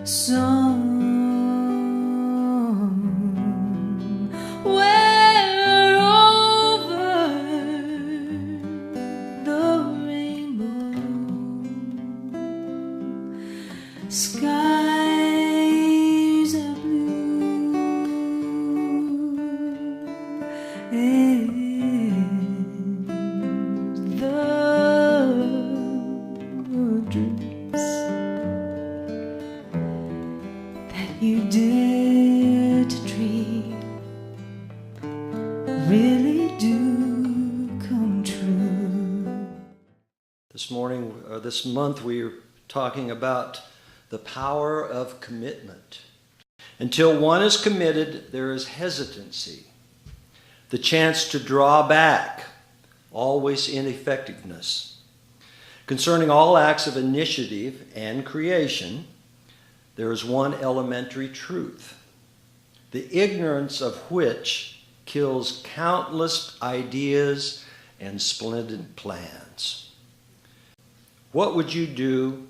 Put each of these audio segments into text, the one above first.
somewhere over the rainbow. Skies are blue and the dreams that you dare to dream really do come true. This month, we are talking about the power of commitment. Until one is committed, there is hesitancy, the chance to draw back, always ineffectiveness. Concerning all acts of initiative and creation, there is one elementary truth, the ignorance of which kills countless ideas and splendid plans. What would you do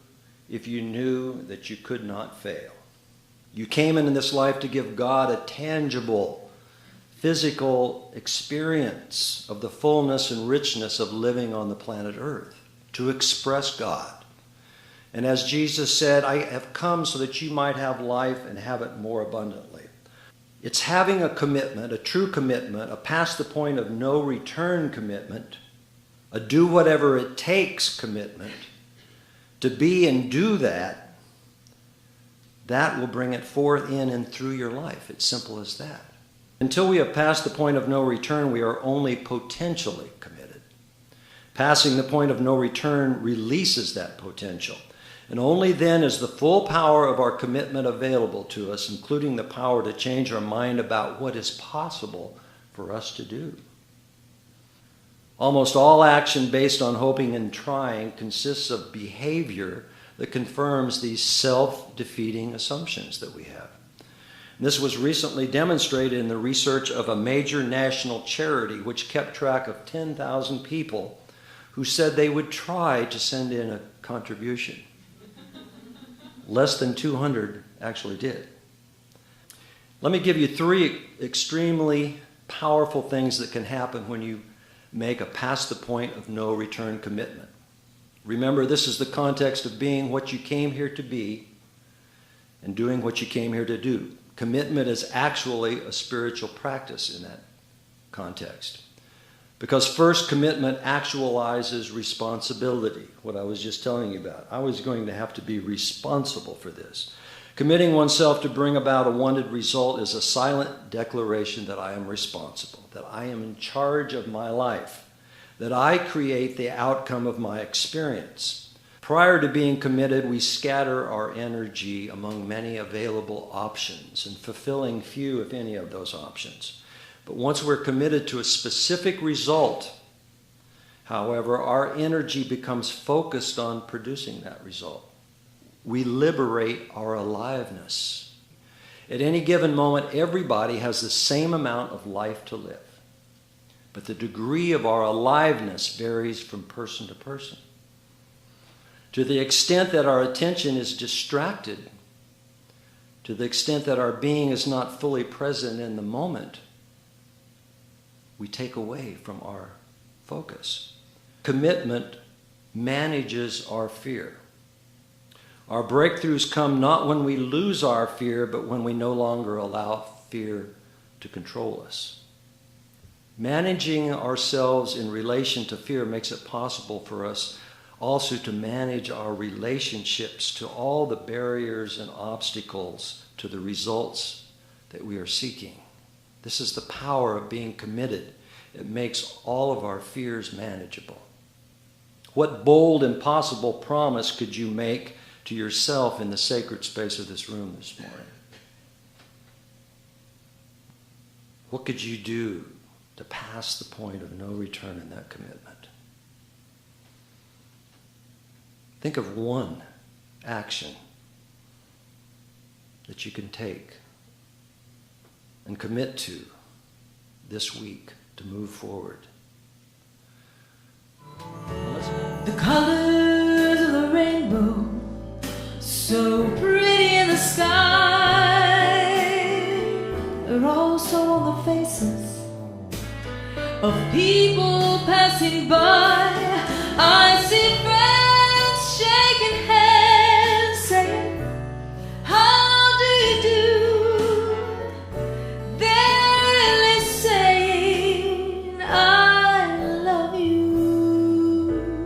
if you knew that you could not fail? You came into this life to give God a tangible, physical experience of the fullness and richness of living on the planet Earth, to express God. And as Jesus said, I have come so that you might have life and have it more abundantly. It's having a commitment, a true commitment, a past the point of no return commitment, a do whatever it takes commitment, to be and do that will bring it forth in and through your life. It's simple as that. Until we have passed the point of no return, we are only potentially committed. Passing the point of no return releases that potential. And only then is the full power of our commitment available to us, including the power to change our mind about what is possible for us to do. Almost all action based on hoping and trying consists of behavior that confirms these self-defeating assumptions that we have. And this was recently demonstrated in the research of a major national charity which kept track of 10,000 people who said they would try to send in a contribution. Less than 200 actually did. Let me give you 3 extremely powerful things that can happen when you make a past the point of no return commitment. Remember, this is the context of being what you came here to be and doing what you came here to do. Commitment is actually a spiritual practice in that context. Because first, commitment actualizes responsibility, what I was just telling you about. I was going to have to be responsible for this. Committing oneself to bring about a wanted result is a silent declaration that I am responsible, that I am in charge of my life, that I create the outcome of my experience. Prior to being committed, we scatter our energy among many available options and fulfilling few, if any, of those options. But once we're committed to a specific result, however, our energy becomes focused on producing that result. We liberate our aliveness. At any given moment, everybody has the same amount of life to live. But the degree of our aliveness varies from person to person. To the extent that our attention is distracted, to the extent that our being is not fully present in the moment, we take away from our focus. Commitment manages our fear. Our breakthroughs come not when we lose our fear, but when we no longer allow fear to control us. Managing ourselves in relation to fear makes it possible for us also to manage our relationships to all the barriers and obstacles to the results that we are seeking. This is the power of being committed. It makes all of our fears manageable. What bold, impossible promise could you make to yourself in the sacred space of this room this morning? What could you do to pass the point of no return in that commitment? Think of one action that you can take and commit to this week to move forward. The colors of the rainbow, so pretty in the faces of people passing by. I see friends